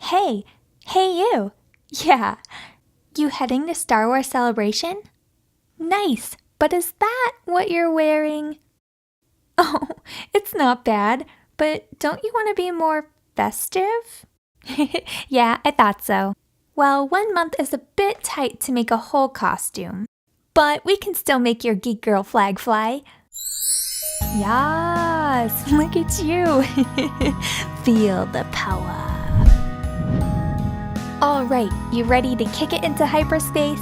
Hey, hey you! Yeah, you heading to Star Wars Celebration? Nice, but is that what you're wearing? Oh, it's not bad, but don't you want to be more festive? Yeah, I thought so. Well, 1 month is a bit tight to make a whole costume, but we can still make your geek girl flag fly. Yes, look at you. Feel the power. All right, you ready to kick it into hyperspace?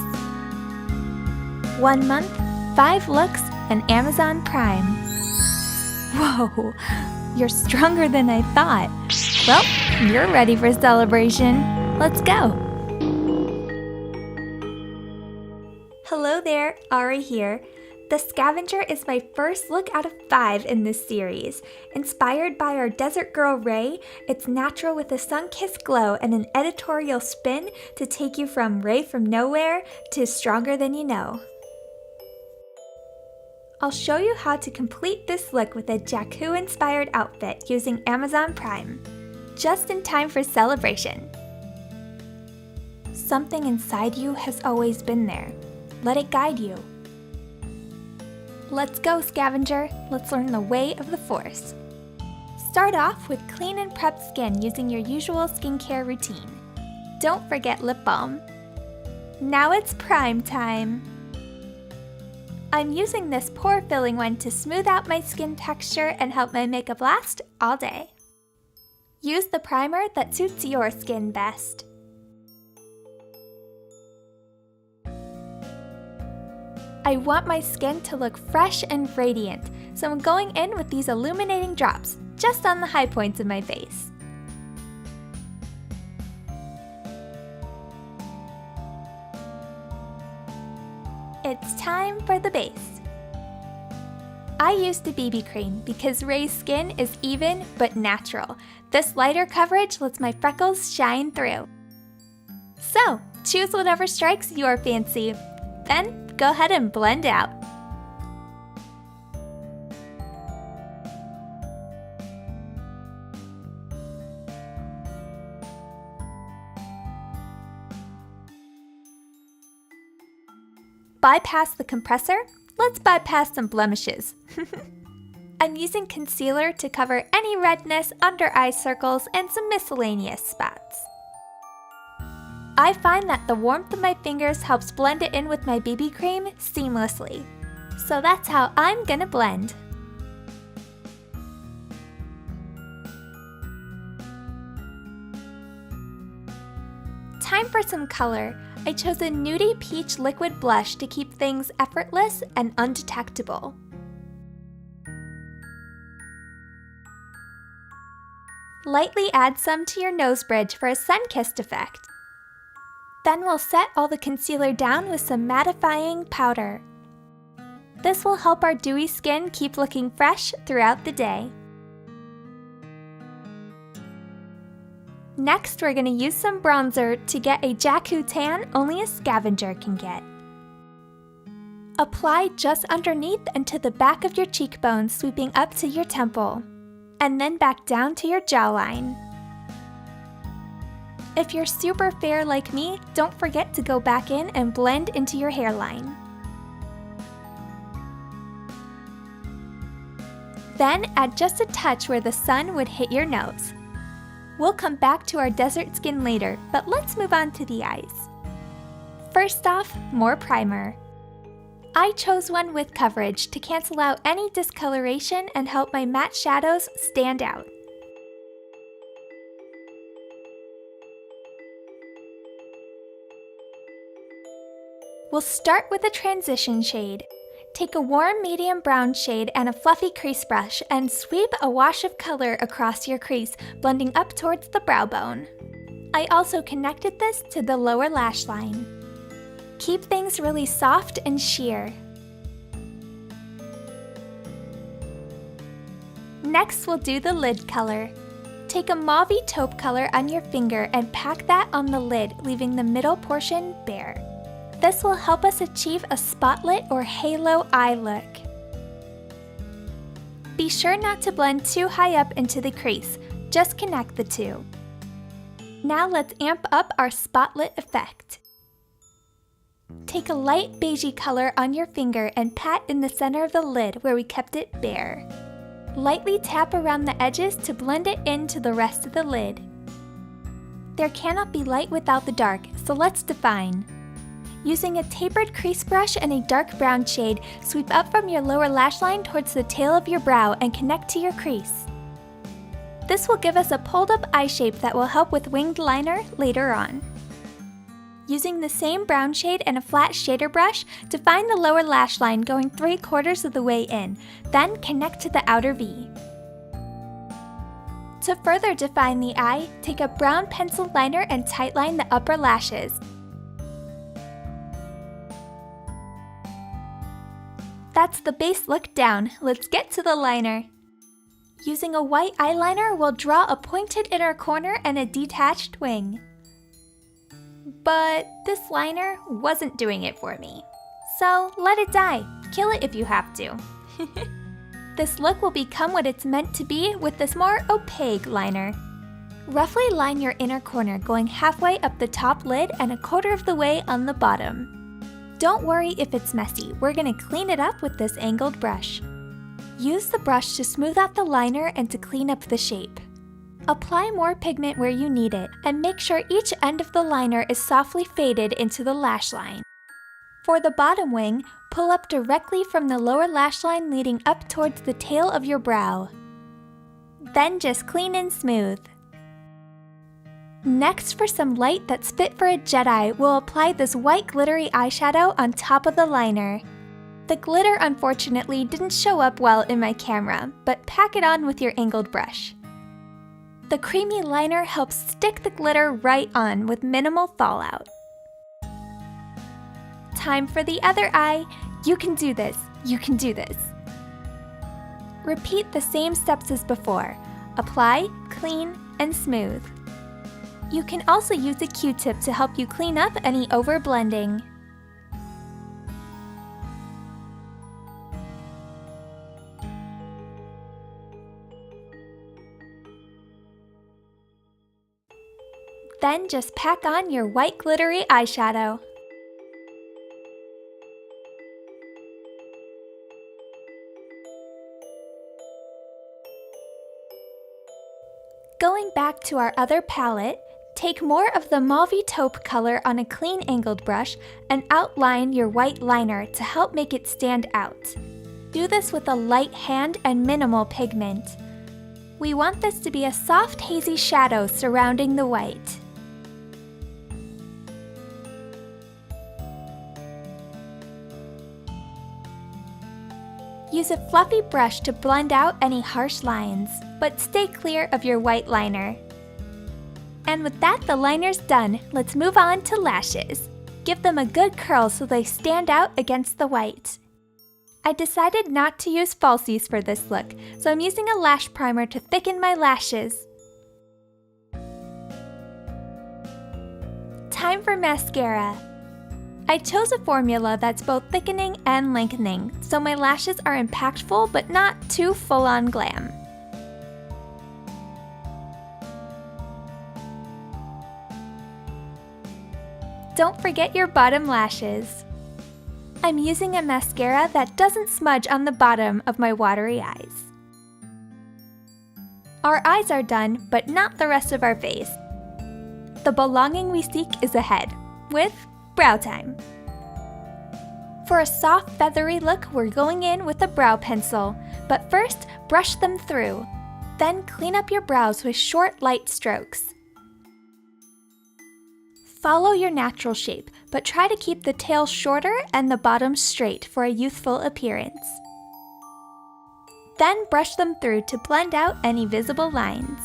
1 month, 5 looks, and Amazon Prime. Whoa, you're stronger than I thought. Well, you're ready for celebration. Let's go. Hello there, REY here. The Scavenger is my first look out of 5 in this series. Inspired by our desert girl REY, it's natural with a sun-kissed glow and an editorial spin to take you from REY from nowhere to stronger than you know. I'll show you how to complete this look with a Jakku-inspired outfit using Amazon Prime, just in time for celebration. Something inside you has always been there. Let it guide you. Let's go, Scavenger. Let's learn the way of the Force. Start off with clean and prepped skin using your usual skincare routine. Don't forget lip balm. Now it's prime time. I'm using this pore-filling one to smooth out my skin texture and help my makeup last all day. Use the primer that suits your skin best. I want my skin to look fresh and radiant, so I'm going in with these illuminating drops, just on the high points of my face. It's time for the base. I used the BB cream because REY's skin is even but natural. This lighter coverage lets my freckles shine through. So, choose whatever strikes your fancy. Then, go ahead and blend out. Bypass the compressor? Let's bypass some blemishes. I'm using concealer to cover any redness, under eye circles, and some miscellaneous spots. I find that the warmth of my fingers helps blend it in with my BB cream seamlessly. So that's how I'm gonna blend. Time for some color. I chose a nudie peach liquid blush to keep things effortless and undetectable. Lightly add some to your nose bridge for a sun-kissed effect. Then we'll set all the concealer down with some mattifying powder. This will help our dewy skin keep looking fresh throughout the day. Next, we're going to use some bronzer to get a Jakku tan only a Scavenger can get. Apply just underneath and to the back of your cheekbone, sweeping up to your temple, and then back down to your jawline. If you're super fair like me, don't forget to go back in and blend into your hairline. Then add just a touch where the sun would hit your nose. We'll come back to our desert skin later, but let's move on to the eyes. First off, more primer. I chose one with coverage to cancel out any discoloration and help my matte shadows stand out. We'll start with a transition shade. Take a warm medium brown shade and a fluffy crease brush and sweep a wash of color across your crease, blending up towards the brow bone. I also connected this to the lower lash line. Keep things really soft and sheer. Next, we'll do the lid color. Take a mauvey taupe color on your finger and pack that on the lid, leaving the middle portion bare. This will help us achieve a spotlit or halo eye look. Be sure not to blend too high up into the crease, just connect the two. Now let's amp up our spotlit effect. Take a light beigey color on your finger and pat in the center of the lid where we kept it bare. Lightly tap around the edges to blend it into the rest of the lid. There cannot be light without the dark, so let's define. Using a tapered crease brush and a dark brown shade, sweep up from your lower lash line towards the tail of your brow and connect to your crease. This will give us a pulled up eye shape that will help with winged liner later on. Using the same brown shade and a flat shader brush, define the lower lash line going 3/4 of the way in, then connect to the outer V. To further define the eye, take a brown pencil liner and tightline the upper lashes. That's the base look down. Let's get to the liner. Using a white eyeliner, we'll draw a pointed inner corner and a detached wing. But this liner wasn't doing it for me. So let it die. Kill it if you have to. This look will become what it's meant to be with this more opaque liner. Roughly line your inner corner going halfway up the top lid and 1/4 of the way on the bottom. Don't worry if it's messy, we're gonna clean it up with this angled brush. Use the brush to smooth out the liner and to clean up the shape. Apply more pigment where you need it, and make sure each end of the liner is softly faded into the lash line. For the bottom wing, pull up directly from the lower lash line leading up towards the tail of your brow. Then just clean and smooth. Next, for some light that's fit for a Jedi, we'll apply this white glittery eyeshadow on top of the liner. The glitter unfortunately didn't show up well in my camera, but pack it on with your angled brush. The creamy liner helps stick the glitter right on with minimal fallout. Time for the other eye. You can do this. You can do this. Repeat the same steps as before. Apply, clean, and smooth. You can also use a Q-tip to help you clean up any overblending. Then just pack on your white glittery eyeshadow. Going back to our other palette, take more of the mauvey taupe color on a clean angled brush and outline your white liner to help make it stand out. Do this with a light hand and minimal pigment. We want this to be a soft hazy shadow surrounding the white. Use a fluffy brush to blend out any harsh lines, but stay clear of your white liner. And with that, the liner's done. Let's move on to lashes. Give them a good curl so they stand out against the white. I decided not to use falsies for this look, so I'm using a lash primer to thicken my lashes. Time for mascara. I chose a formula that's both thickening and lengthening, so my lashes are impactful but not too full-on glam. Don't forget your bottom lashes. I'm using a mascara that doesn't smudge on the bottom of my watery eyes. Our eyes are done, but not the rest of our face. The belonging we seek is ahead, with brow time. For a soft feathery look, we're going in with a brow pencil, but first brush them through. Then clean up your brows with short light strokes. Follow your natural shape, but try to keep the tail shorter and the bottom straight for a youthful appearance. Then brush them through to blend out any visible lines.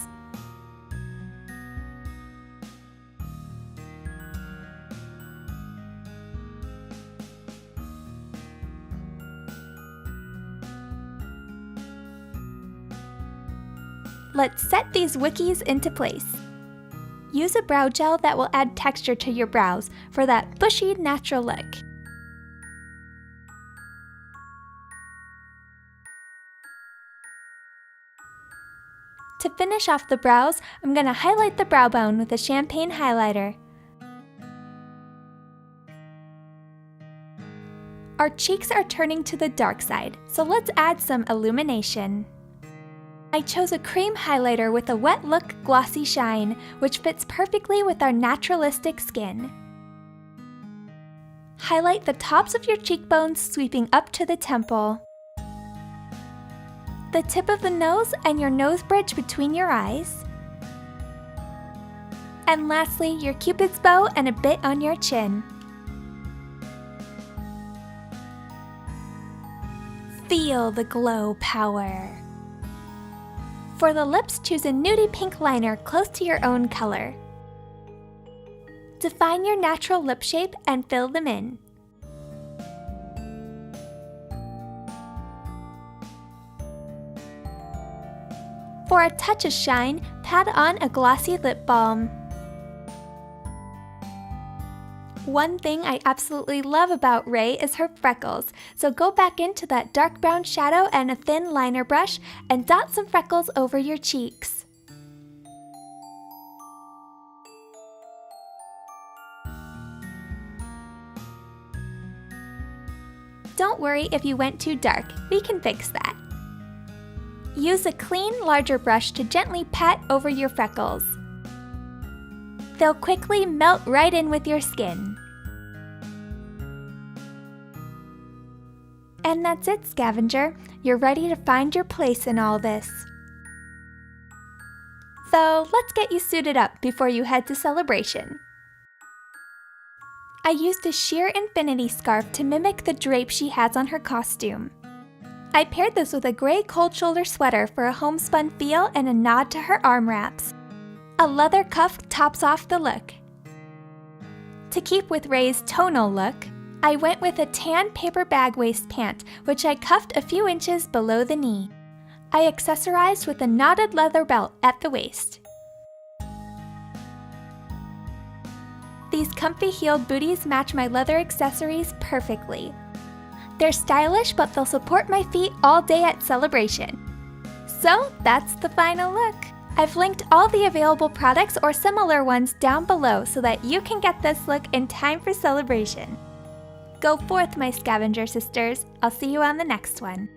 Let's set these wickies into place. Use a brow gel that will add texture to your brows for that bushy, natural look. To finish off the brows, I'm going to highlight the brow bone with a champagne highlighter. Our cheeks are turning to the dark side, so let's add some illumination. I chose a cream highlighter with a wet look glossy shine, which fits perfectly with our naturalistic skin. Highlight the tops of your cheekbones sweeping up to the temple, the tip of the nose and your nose bridge between your eyes, and lastly, your cupid's bow and a bit on your chin. Feel the glow power. For the lips, choose a nudie pink liner close to your own color. Define your natural lip shape and fill them in. For a touch of shine, pat on a glossy lip balm. One thing I absolutely love about REY is her freckles, so go back into that dark brown shadow and a thin liner brush and dot some freckles over your cheeks. Don't worry if you went too dark, we can fix that. Use a clean, larger brush to gently pat over your freckles. They'll quickly melt right in with your skin. And that's it, scavenger. You're ready to find your place in all this. So let's get you suited up before you head to celebration. I used a sheer infinity scarf to mimic the drape she has on her costume. I paired this with a gray cold shoulder sweater for a homespun feel and a nod to her arm wraps. A leather cuff tops off the look. To keep with REY's tonal look, I went with a tan paper bag waist pant, which I cuffed a few inches below the knee. I accessorized with a knotted leather belt at the waist. These comfy heeled booties match my leather accessories perfectly. They're stylish, but they'll support my feet all day at celebration. So that's the final look. I've linked all the available products or similar ones down below so that you can get this look in time for celebration. Go forth, my scavenger sisters. I'll see you on the next one.